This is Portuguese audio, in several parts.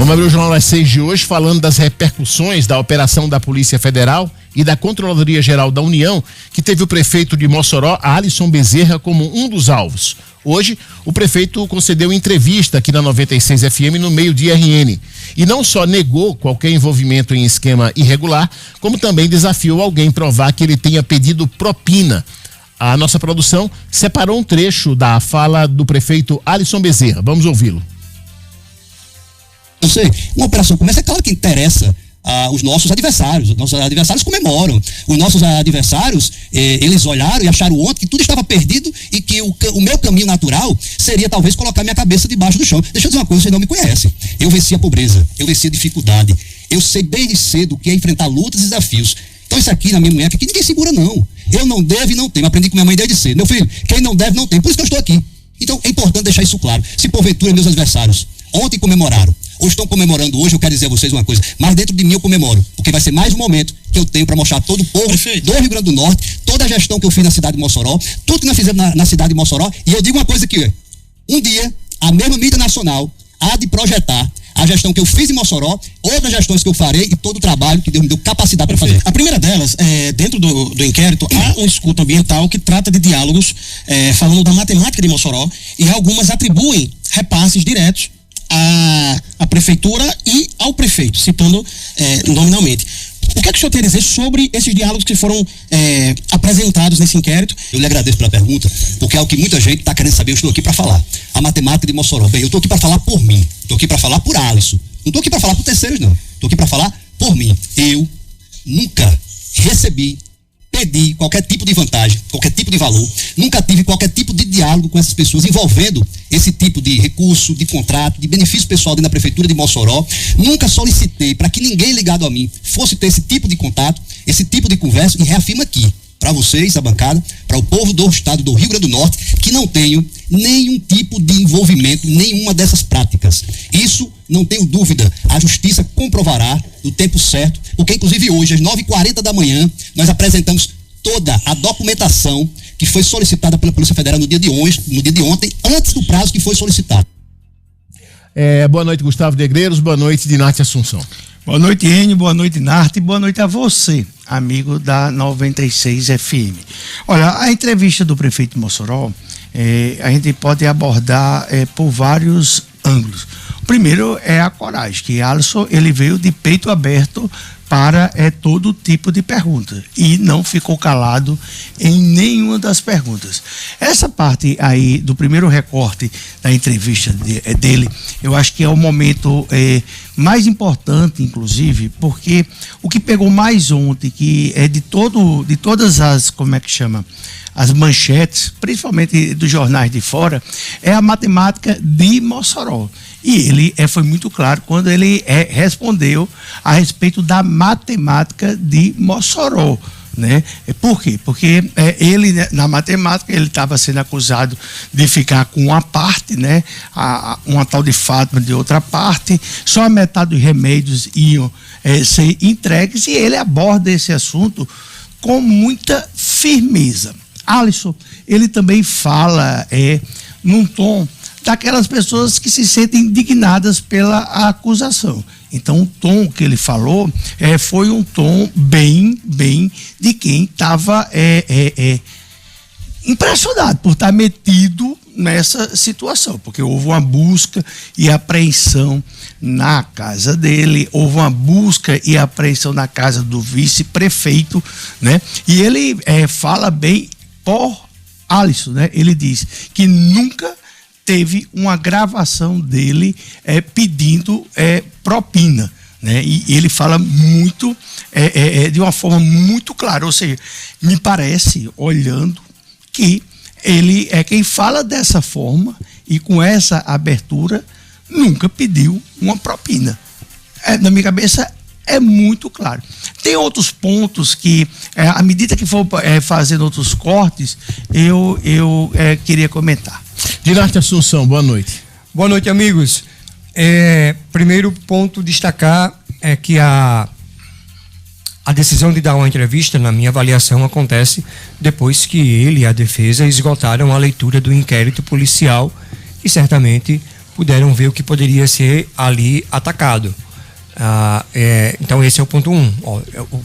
Vamos abrir o Jornal às 6 de hoje falando das repercussões da operação da Polícia Federal e da Controladoria Geral da União, que teve o prefeito de Mossoró, Alisson Bezerra, como um dos alvos. Hoje, o prefeito concedeu entrevista aqui na 96 FM no meio-dia RN. E não só negou qualquer envolvimento em esquema irregular, como também desafiou alguém provar que ele tenha pedido propina. A nossa produção separou um trecho da fala do prefeito Alisson Bezerra. Vamos ouvi-lo. Eu sei, uma operação como essa, é claro que interessa os nossos adversários. Os nossos adversários comemoram. Os nossos adversários, eles olharam e acharam ontem que tudo estava perdido e que o meu caminho natural seria talvez colocar minha cabeça debaixo do chão. Deixa eu dizer uma coisa, vocês não me conhecem. Eu venci a pobreza, eu venci a dificuldade. Eu sei desde cedo o que é enfrentar lutas e desafios. Então isso aqui na minha época, ninguém segura não. Eu não devo e não tenho. Aprendi com minha mãe desde cedo. Meu filho, quem não deve não tem. Por isso que eu estou aqui. Então é importante deixar isso claro. Se porventura meus adversários ontem comemoraram, ou estão comemorando hoje, eu quero dizer a vocês uma coisa, mas dentro de mim eu comemoro, porque vai ser mais um momento que eu tenho para mostrar a todo o povo do Rio Grande do Norte, toda a gestão que eu fiz na cidade de Mossoró, tudo que nós fizemos na cidade de Mossoró, e eu digo uma coisa aqui, um dia, a mesma mídia nacional há de projetar a gestão que eu fiz em Mossoró, outras gestões que eu farei e todo o trabalho que Deus me deu capacidade para fazer. A primeira delas, dentro do inquérito, há um escuta ambiental que trata de diálogos, falando da matemática de Mossoró, e algumas atribuem repasses diretos à prefeitura e ao prefeito, citando nominalmente. O que é que o senhor tem a dizer sobre esses diálogos que foram apresentados nesse inquérito? Eu lhe agradeço pela pergunta, porque é o que muita gente está querendo saber. Eu estou aqui para falar. A matemática de Mossoró. Bem, eu estou aqui para falar por mim. Estou aqui para falar por Alisson. Não estou aqui para falar por terceiros, não. Estou aqui para falar por mim. Eu nunca recebi, pedi qualquer tipo de vantagem, qualquer tipo de valor. Nunca tive qualquer tipo de diálogo com essas pessoas envolvendo esse tipo de recurso, de contrato, de benefício pessoal dentro da prefeitura de Mossoró. Nunca solicitei para que ninguém ligado a mim fosse ter esse tipo de contato, esse tipo de conversa, e reafirmo aqui, para vocês, a bancada, para o povo do estado do Rio Grande do Norte, que não tenho nenhum tipo de envolvimento em nenhuma dessas práticas. Isso, não tenho dúvida, a justiça comprovará no tempo certo, porque inclusive hoje, às 9h40 da manhã, nós apresentamos toda a documentação que foi solicitada pela Polícia Federal no dia de ontem, antes do prazo que foi solicitado. Boa noite, Gustavo Negreiros. Boa noite, Dinarte Assunção. Boa noite, Enio. Boa noite, Narte. Boa noite a você, amigo da 96 FM. Olha, a entrevista do prefeito de Mossoró, a gente pode abordar por vários ângulos. O primeiro é a coragem, que Alisson, ele veio de peito aberto para todo tipo de pergunta e não ficou calado em nenhuma das perguntas. Essa parte aí do primeiro recorte da entrevista dele, eu acho que é o momento mais importante, inclusive, porque o que pegou mais ontem, que é de todas as, como é que chama, as manchetes, principalmente dos jornais de fora, é a matemática de Mossoró. E ele foi muito claro quando ele respondeu a respeito da matemática de Mossoró, né? Por quê? Porque ele, na matemática, ele estava sendo acusado de ficar com uma parte, né? Uma tal de Fátima de outra parte, só a metade dos remédios iam ser entregues, e ele aborda esse assunto com muita firmeza. Alisson, ele também fala num tom daquelas pessoas que se sentem indignadas pela acusação. Então, o tom que ele falou foi um tom bem de quem estava impressionado por estar metido nessa situação, porque houve uma busca e apreensão na casa dele, houve uma busca e apreensão na casa do vice-prefeito, né? E ele fala bem por Alisson, né? Ele diz que nunca teve uma gravação dele pedindo propina, né? E ele fala muito, de uma forma muito clara, ou seja, me parece, olhando, que ele é quem fala dessa forma e com essa abertura nunca pediu uma propina. Na minha cabeça é muito claro. Tem outros pontos que, à medida que for fazendo outros cortes, eu queria comentar. Dinarte Assunção, boa noite. Boa noite, amigos. Primeiro ponto destacar é que a decisão de dar uma entrevista, na minha avaliação, acontece depois que ele e a defesa esgotaram a leitura do inquérito policial, e certamente puderam ver o que poderia ser ali atacado. Então esse é o ponto 1.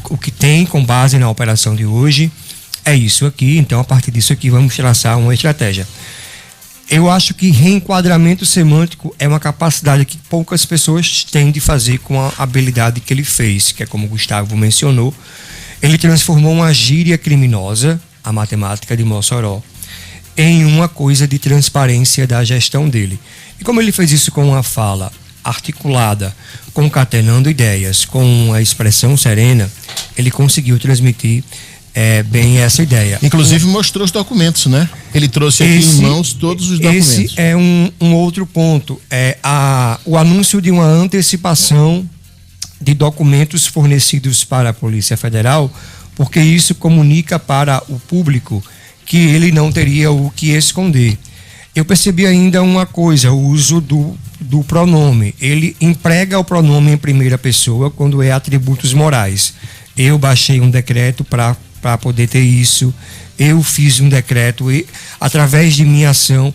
O que tem com base na operação de hoje é isso aqui, então a partir disso aqui vamos traçar uma estratégia. Eu acho que reenquadramento semântico é uma capacidade que poucas pessoas têm de fazer com a habilidade que ele fez, que é como o Gustavo mencionou. Ele transformou uma gíria criminosa, a matemática de Mossoró, em uma coisa de transparência da gestão dele. E como ele fez isso com uma fala articulada, concatenando ideias, com a expressão serena, ele conseguiu transmitir bem essa ideia. Inclusive mostrou os documentos, né? Ele trouxe aqui em mãos todos os documentos. Esse é um outro ponto. O anúncio de uma antecipação de documentos fornecidos para a Polícia Federal, porque isso comunica para o público que ele não teria o que esconder. Eu percebi ainda uma coisa, o uso do pronome. Ele emprega o pronome em primeira pessoa quando é atributos morais. Eu baixei um decreto para poder ter isso, eu fiz um decreto através de minha ação,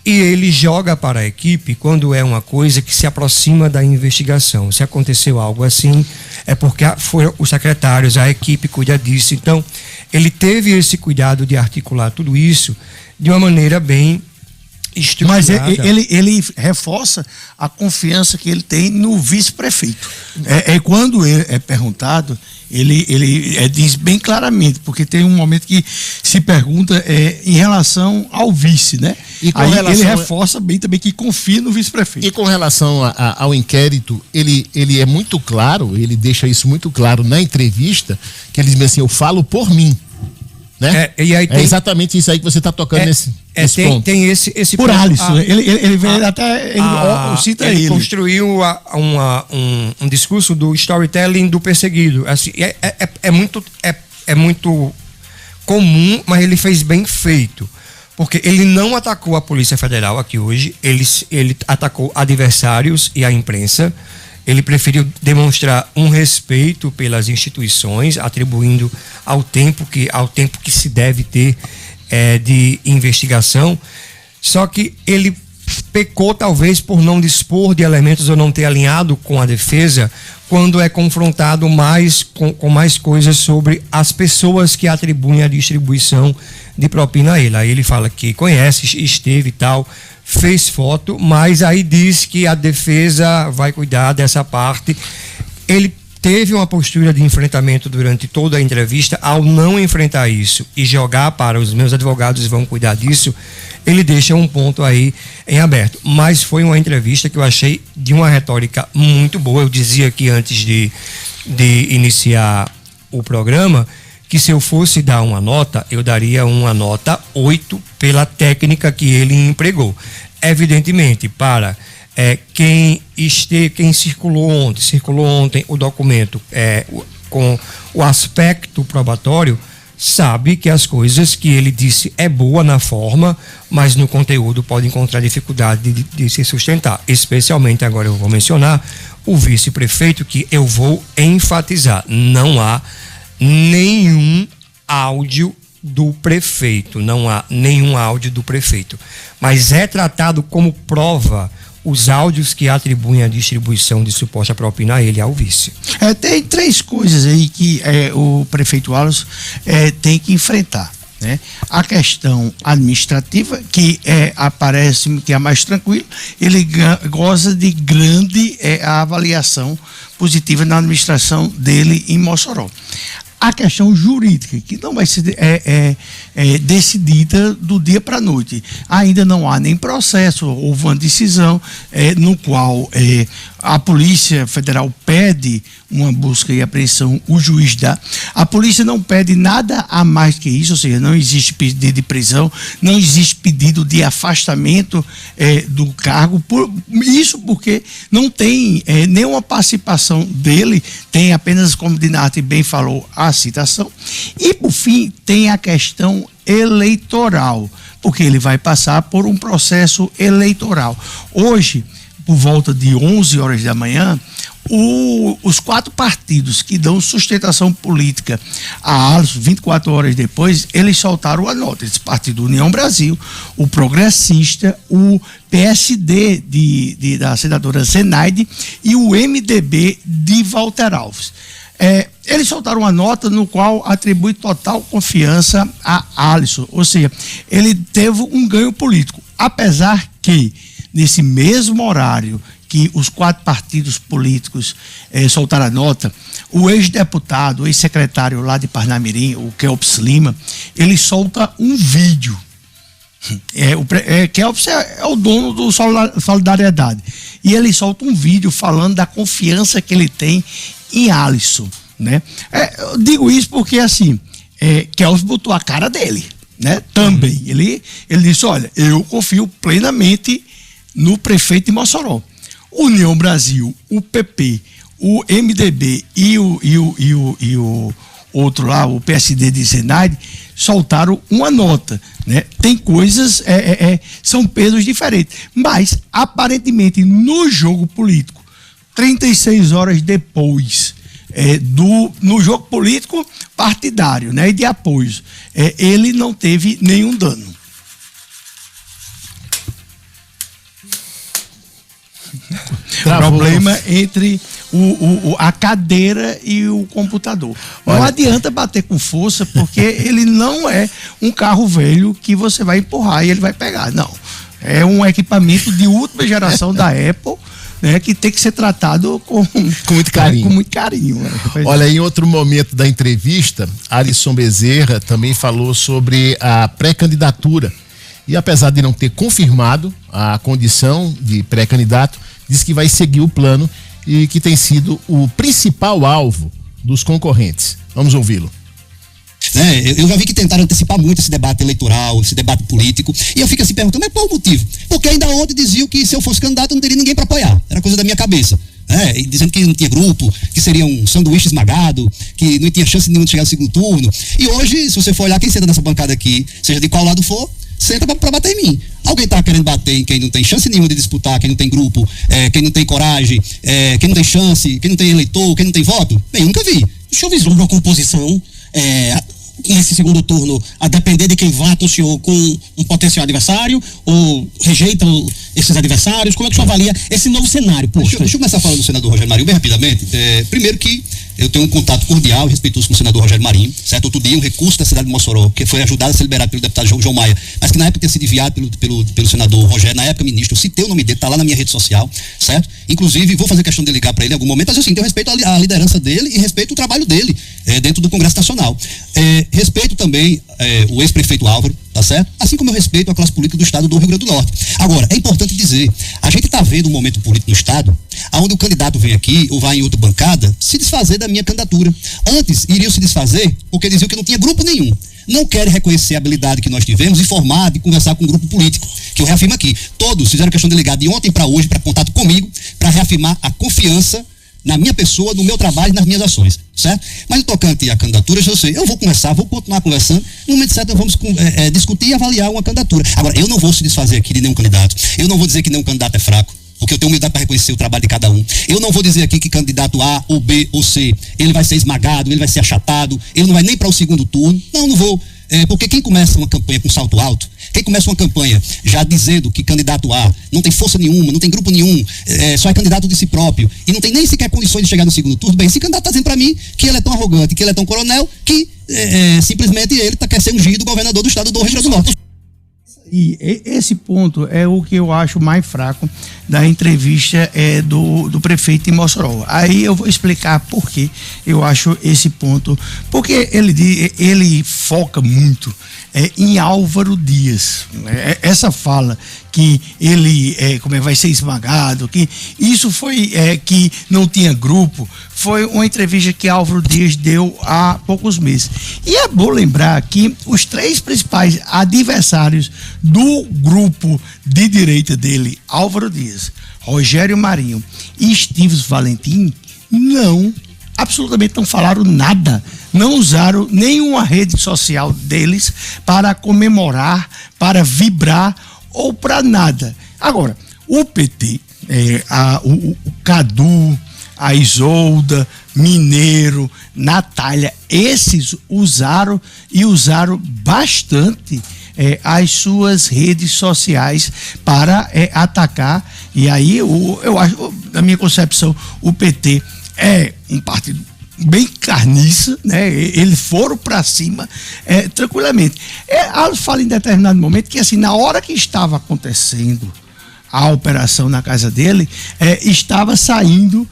e ele joga para a equipe quando é uma coisa que se aproxima da investigação. Se aconteceu algo assim, é porque foram os secretários, a equipe cuida disso. Então, ele teve esse cuidado de articular tudo isso de uma maneira bem estruturada. Mas ele reforça a confiança que ele tem no vice-prefeito. Quando ele é perguntado, ele diz bem claramente, porque tem um momento que se pergunta em relação ao vice, né? E aí ele reforça bem também que confia no vice-prefeito. E com relação ao inquérito, ele é muito claro, ele deixa isso muito claro na entrevista, que ele diz assim, eu falo por mim. Né? E aí é exatamente isso aí que você está tocando nesse ponto. Tem esse por ponto. Alisson, ele vem até, cita ele. Ele construiu um discurso do storytelling do perseguido. Assim, é muito comum, mas ele fez bem feito. Porque ele não atacou a Polícia Federal aqui hoje, ele atacou adversários e a imprensa. Ele preferiu demonstrar um respeito pelas instituições, atribuindo ao tempo que se deve ter de investigação. Só que ele pecou talvez por não dispor de elementos ou não ter alinhado com a defesa quando é confrontado com mais coisas sobre as pessoas que atribuem a distribuição de propina a ele. Aí ele fala que conhece, esteve e tal, fez foto, mas aí diz que a defesa vai cuidar dessa parte. Ele teve uma postura de enfrentamento durante toda a entrevista. Ao não enfrentar isso e jogar para os meus advogados vão cuidar disso, ele deixa um ponto aí em aberto. Mas foi uma entrevista que eu achei de uma retórica muito boa. Eu dizia aqui antes de iniciar o programa que se eu fosse dar uma nota, eu daria uma nota 8 pela técnica que ele empregou. Evidentemente, para quem circulou ontem o documento com o aspecto probatório, sabe que as coisas que ele disse é boa na forma, mas no conteúdo pode encontrar dificuldade de se sustentar. Especialmente, agora eu vou mencionar, o vice-prefeito, que eu vou enfatizar, não há nenhum áudio do prefeito, mas é tratado como prova os áudios que atribuem a distribuição de suposta propina a ele, ao vice. Tem 3 coisas aí que o prefeito Alisson tem que enfrentar, né? A questão administrativa, que parece-me que é a mais tranquila, ele goza de grande avaliação positiva na administração dele em Mossoró. A questão jurídica, que não vai ser decidida do dia para a noite. Ainda não há nem processo, houve uma decisão no qual a Polícia Federal pede uma busca e apreensão, o juiz dá. A polícia não pede nada a mais que isso, ou seja, não existe pedido de prisão, não existe pedido de afastamento do cargo, isso porque não tem nenhuma participação dele, tem apenas, como Dinarte bem falou, a citação. E, por fim, tem a questão eleitoral, porque ele vai passar por um processo eleitoral. Hoje, por volta de 11 horas da manhã, Os 4 partidos que dão sustentação política a Alisson, 24 horas depois, eles soltaram a nota. Esse partido União Brasil, o Progressista, o PSD da senadora Zenaide e o MDB de Walter Alves. Eles soltaram uma nota no qual atribui total confiança a Alisson, ou seja, ele teve um ganho político, apesar que nesse mesmo horário que os 4 partidos políticos soltaram a nota, o ex-deputado, o ex-secretário lá de Parnamirim, o Kelps Lima, ele solta um vídeo. Kelps é o dono do Solidariedade, e ele solta um vídeo falando da confiança que ele tem em Alisson, né? Eu digo isso porque assim, Kelps botou a cara dele, né? Também, ele disse, olha, eu confio plenamente no prefeito de Mossoró. União Brasil, o PP, o MDB e o outro lá, o PSD de Zenaide, soltaram uma nota, né? Tem coisas, são pesos diferentes, mas aparentemente no jogo político, 36 horas depois no jogo político partidário, né, e de apoios, ele não teve nenhum dano. Problema entre a cadeira e o computador. Não adianta bater com força, porque ele não é um carro velho que você vai empurrar e ele vai pegar. Não. É um equipamento de última geração da Apple, né, que tem que ser tratado com muito carinho. Com muito carinho. Olha, em outro momento da entrevista, Alisson Bezerra também falou sobre a pré-candidatura. E apesar de não ter confirmado a condição de pré-candidato, diz que vai seguir o plano e que tem sido o principal alvo dos concorrentes. Vamos ouvi-lo. Eu já vi que tentaram antecipar muito esse debate eleitoral, esse debate político, e eu fico assim perguntando, mas qual o motivo? Porque ainda ontem diziam que se eu fosse candidato eu não teria ninguém para apoiar, era coisa da minha cabeça. E dizendo que não tinha grupo, que seria um sanduíche esmagado, que não tinha chance nenhuma de chegar no segundo turno. E hoje, se você for olhar quem senta nessa bancada aqui, seja de qual lado for, senta pra bater em mim. Alguém tá querendo bater em quem não tem chance nenhuma de disputar, quem não tem grupo, quem não tem coragem, quem não tem chance, quem não tem eleitor, quem não tem voto? Bem, eu nunca vi. Deixa eu vislumbrar uma composição nesse segundo turno, a depender de quem vota o senhor com um potencial adversário ou rejeita esses adversários. Como é que o senhor avalia esse novo cenário? Deixa eu começar falando do senador Rogério Marinho bem rapidamente. Primeiro que eu tenho um contato cordial e respeitoso com o senador Rogério Marinho, certo? Outro dia um recurso da cidade de Mossoró, que foi ajudado a ser liberado pelo deputado João Maia, mas que na época tinha sido enviado pelo senador Rogério, na época ministro, eu citei o nome dele, tá lá na minha rede social, certo? Inclusive, vou fazer questão de ligar para ele em algum momento, mas assim, eu respeito a liderança dele e respeito o trabalho dele dentro do Congresso Nacional. Respeito também o ex-prefeito Álvaro, tá certo? Assim como eu respeito a classe política do estado do Rio Grande do Norte. Agora, é importante dizer, a gente está vendo um momento político no estado, onde o candidato vem aqui ou vai em outra bancada se desfazer da minha candidatura. Antes, iriam se desfazer porque diziam que não tinha grupo nenhum. Não querem reconhecer a habilidade que nós tivemos de formar, de conversar com um grupo político, que eu reafirmo aqui. Todos fizeram questão de ligar de ontem para hoje, para contato comigo, para reafirmar a confiança na minha pessoa, no meu trabalho e nas minhas ações, certo? Mas no tocante à candidatura, eu sei, eu vou conversar, vou continuar conversando, no momento certo nós vamos discutir e avaliar uma candidatura. Agora, eu não vou se desfazer aqui de nenhum candidato, eu não vou dizer que nenhum candidato é fraco, porque eu tenho humildade para reconhecer o trabalho de cada um. Eu não vou dizer aqui que candidato A ou B ou C, ele vai ser esmagado, ele vai ser achatado, ele não vai nem para o segundo turno. Não vou. Porque quem começa uma campanha com salto alto, quem começa uma campanha já dizendo que candidato A não tem força nenhuma, não tem grupo nenhum, só é candidato de si próprio e não tem nem sequer condições de chegar no segundo turno, bem, esse candidato está dizendo para mim que ele é tão arrogante, que ele é tão coronel, que simplesmente ele quer ser ungido governador do estado do Rio Grande do Norte. E esse ponto é o que eu acho mais fraco da entrevista do prefeito de Mossoró. Aí eu vou explicar por que eu acho esse ponto. Porque ele foca muito em Álvaro Dias. Essa fala que ele vai ser esmagado, que isso foi que não tinha grupo, foi uma entrevista que Álvaro Dias deu há poucos meses. E é bom lembrar que os 3 principais adversários do grupo de direita dele, Álvaro Dias, Rogério Marinho e Estives Valentim, absolutamente não falaram nada, não usaram nenhuma rede social deles para comemorar, para vibrar ou para nada. Agora, o PT, o Cadu, a Isolda, Mineiro, Natália, esses usaram bastante as suas redes sociais para atacar. E aí eu acho, na minha concepção, o PT é um partido bem carniça, né? Eles foram para cima tranquilamente. Ela fala em determinado momento que, assim, na hora que estava acontecendo a operação na casa dele, estava saindo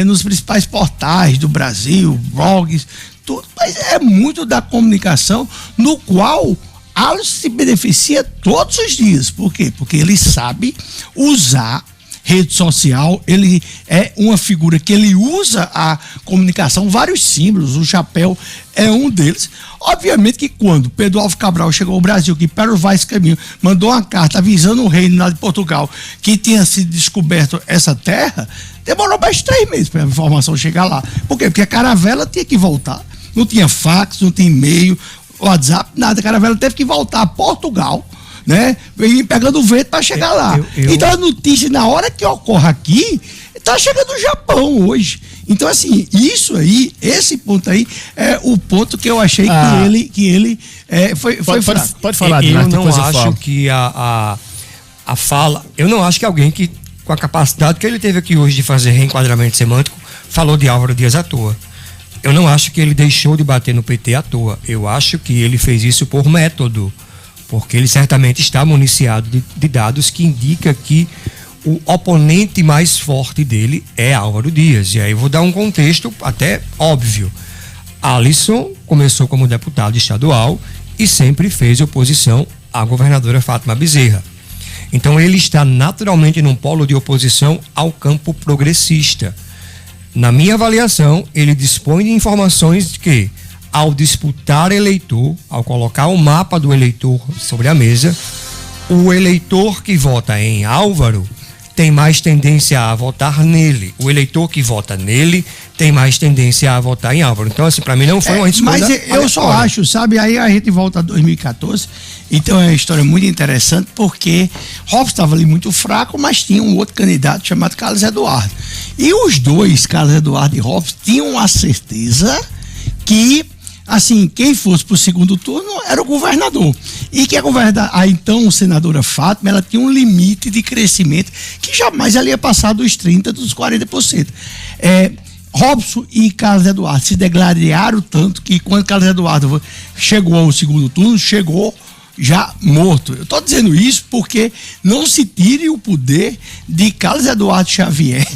nos principais portais do Brasil, blogs, tudo, mas é muito da comunicação no qual Alisson se beneficia todos os dias. Por quê? Porque ele sabe usar rede social, ele é uma figura que ele usa a comunicação, vários símbolos, o chapéu é um deles. Obviamente que quando Pedro Álvares Cabral chegou ao Brasil, que Pedro Vaz Caminho mandou uma carta avisando o reino lá de Portugal que tinha sido descoberto essa terra, demorou mais 3 meses para a informação chegar lá. Por quê? Porque a caravela tinha que voltar, não tinha fax, não tinha e-mail, WhatsApp, nada, a caravela teve que voltar a Portugal, né? E pegando o vento para chegar lá. Então a notícia, na hora que ocorre aqui, está chegando no Japão hoje. Então, assim, isso aí, esse ponto aí, é o ponto que eu achei que ele foi fraco. Pode falar, eu não acho que a fala, eu não acho que alguém que, com a capacidade que ele teve aqui hoje de fazer reenquadramento semântico, falou de Álvaro Dias à toa. Eu não acho que ele deixou de bater no PT à toa. Eu acho que ele fez isso por método, porque ele certamente está municiado de dados que indica que o oponente mais forte dele é Álvaro Dias. E aí eu vou dar um contexto até óbvio. Alisson começou como deputado estadual e sempre fez oposição à governadora Fátima Bezerra. Então ele está naturalmente num polo de oposição ao campo progressista. Na minha avaliação, ele dispõe de informações de que, ao disputar eleitor, ao colocar o mapa do eleitor sobre a mesa, o eleitor que vota em Álvaro tem mais tendência a votar nele. O eleitor que vota nele tem mais tendência a votar em Álvaro. Então, assim, para mim não foi uma escolha. Mas eu só acho, sabe, aí a gente volta a 2014, então é uma história muito interessante, porque Robson estava ali muito fraco, mas tinha um outro candidato chamado Carlos Eduardo. E os dois, Carlos Eduardo e Robson, tinham a certeza que, assim, quem fosse para o segundo turno era o governador. E que a então senadora Fátima, ela tinha um limite de crescimento que jamais ela ia passar dos 30%, dos 40%. Robson e Carlos Eduardo se degladiaram tanto que quando Carlos Eduardo chegou ao segundo turno, chegou já morto. Eu estou dizendo isso porque não se tire o poder de Carlos Eduardo Xavier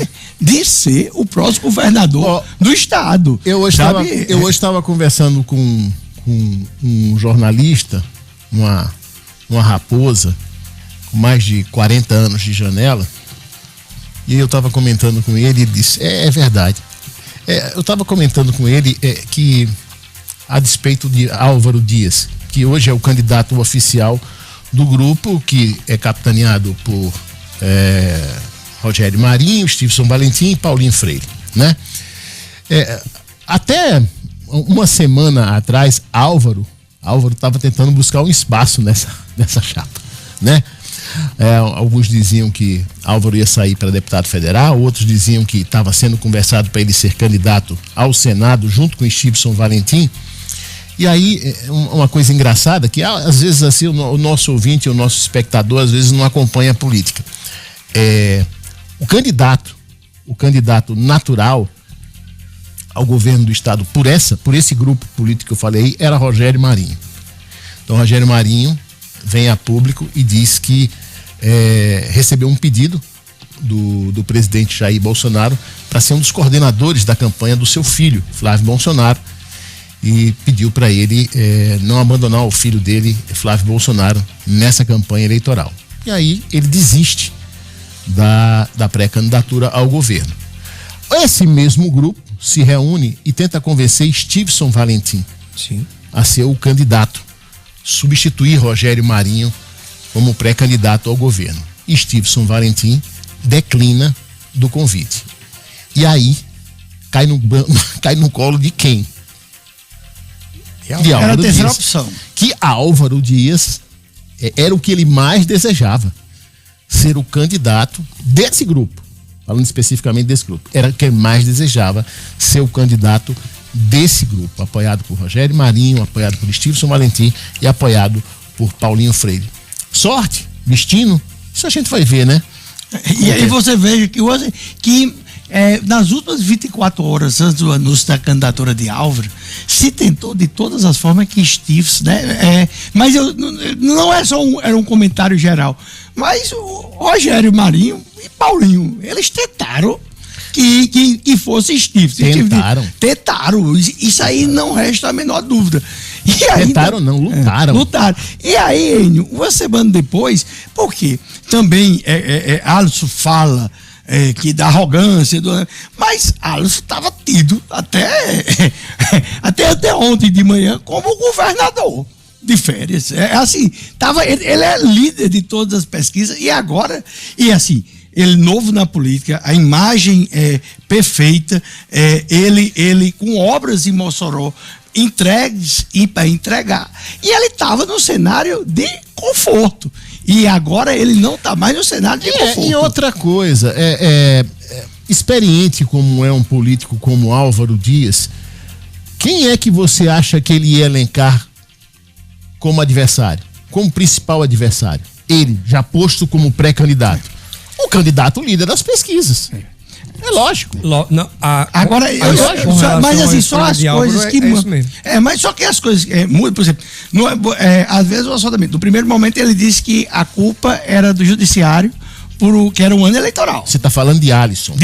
de ser o próximo governador do estado. Eu hoje estava conversando com um jornalista, uma raposa com mais de 40 anos de janela, e eu estava comentando com ele, ele disse, é verdade. Eu estava comentando com ele que, a despeito de Álvaro Dias, que hoje é o candidato oficial do grupo, que é capitaneado por Rogério Marinho, Stevenson Valentim e Paulinho Freire, né? Até uma semana atrás, Álvaro estava tentando buscar um espaço nessa chapa, né? Alguns diziam que Álvaro ia sair para deputado federal, outros diziam que estava sendo conversado para ele ser candidato ao Senado junto com Stevenson Valentim. E aí, uma coisa engraçada, que às vezes assim, o nosso ouvinte, o nosso espectador, às vezes não acompanha a política. O candidato natural ao governo do estado por esse grupo político que eu falei, era Rogério Marinho. Então, Rogério Marinho vem a público e diz que recebeu um pedido do presidente Jair Bolsonaro para ser um dos coordenadores da campanha do seu filho, Flávio Bolsonaro, e pediu para ele não abandonar o filho dele, Flávio Bolsonaro, nessa campanha eleitoral. E aí ele desiste da pré-candidatura ao governo. Esse mesmo grupo se reúne e tenta convencer Stevenson Valentim a ser o candidato, substituir Rogério Marinho como pré-candidato ao governo. E Stevenson Valentim declina do convite. E aí cai no colo de quem? Era a terceira opção. Que Álvaro Dias era o que ele mais desejava, ser o candidato desse grupo, falando especificamente desse grupo, era quem mais desejava ser o candidato desse grupo, apoiado por Rogério Marinho, apoiado por Stevenson Valentim e apoiado por Paulinho Freire. Sorte, destino, isso a gente vai ver, né? E aí você veja que nas últimas 24 horas antes do anúncio da candidatura de Álvaro, se tentou de todas as formas que Steves, né? Mas não é só era um comentário geral, mas o Rogério Marinho e Paulinho, eles tentaram que fosse Steves. Tentaram. Isso aí não resta a menor dúvida. E aí, lutaram. E aí, Enio, uma semana depois, porque também Alisson fala que da arrogância, mas Alisson estava tido até ontem de manhã como governador de férias. Ele é líder de todas as pesquisas e agora, ele novo na política, a imagem é perfeita, ele com obras em Mossoró entregues e para entregar. E ele estava no cenário de conforto. E agora ele não está mais no cenário de conforto. E outra coisa, experiente como é um político como Álvaro Dias, quem é que você acha que ele ia elencar como adversário, como principal adversário? Ele, já posto como pré-candidato. O candidato líder das pesquisas. É lógico. Agora, mas assim, só as coisas que mudam. Mas só que as coisas mudam, por exemplo, às vezes o assaltamento. No primeiro momento ele disse que a culpa era do judiciário, que era um ano eleitoral. Você está falando de Alisson.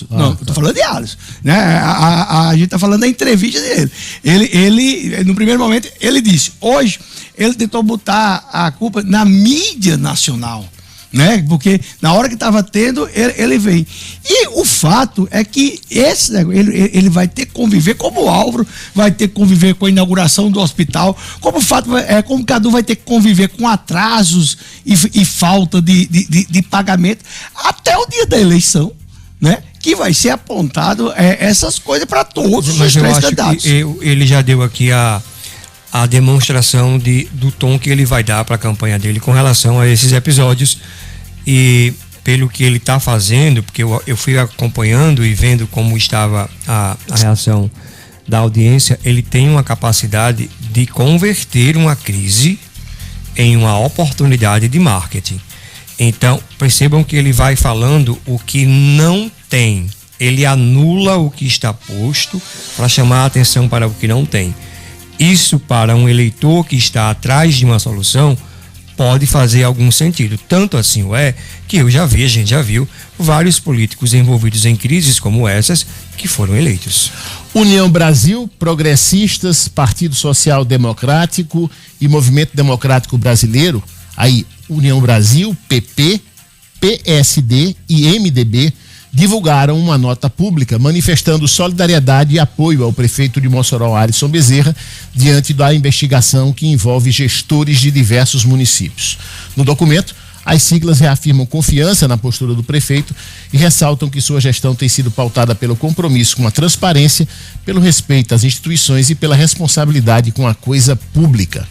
Não, eu tô falando de Alisson. Né? A gente está falando da entrevista dele. Ele, no primeiro momento, ele disse, hoje, ele tentou botar a culpa na mídia nacional. Né? Porque na hora que estava tendo, ele veio. E o fato é que ele vai ter que conviver, como o Álvaro vai ter que conviver com a inauguração do hospital, como o Cadu vai ter que conviver com atrasos e falta de pagamento até o dia da eleição, né? Que vai ser apontado essas coisas para todos os três candidatos. Ele já deu aqui a demonstração do tom que ele vai dar para a campanha dele com relação a esses episódios, e pelo que ele está fazendo, porque eu fui acompanhando e vendo como estava a reação da audiência, ele tem uma capacidade de converter uma crise em uma oportunidade de marketing. Então, percebam que ele vai falando o que não tem, ele anula o que está posto para chamar a atenção para o que não tem. Isso, para um eleitor que está atrás de uma solução, pode fazer algum sentido. Tanto assim que a gente já viu vários políticos envolvidos em crises como essas que foram eleitos. União Brasil, Progressistas, Partido Social Democrático e Movimento Democrático Brasileiro, aí União Brasil, PP, PSD e MDB, divulgaram uma nota pública manifestando solidariedade e apoio ao prefeito de Mossoró, Alisson Bezerra, diante da investigação que envolve gestores de diversos municípios. No documento, as siglas reafirmam confiança na postura do prefeito e ressaltam que sua gestão tem sido pautada pelo compromisso com a transparência, pelo respeito às instituições e pela responsabilidade com a coisa pública.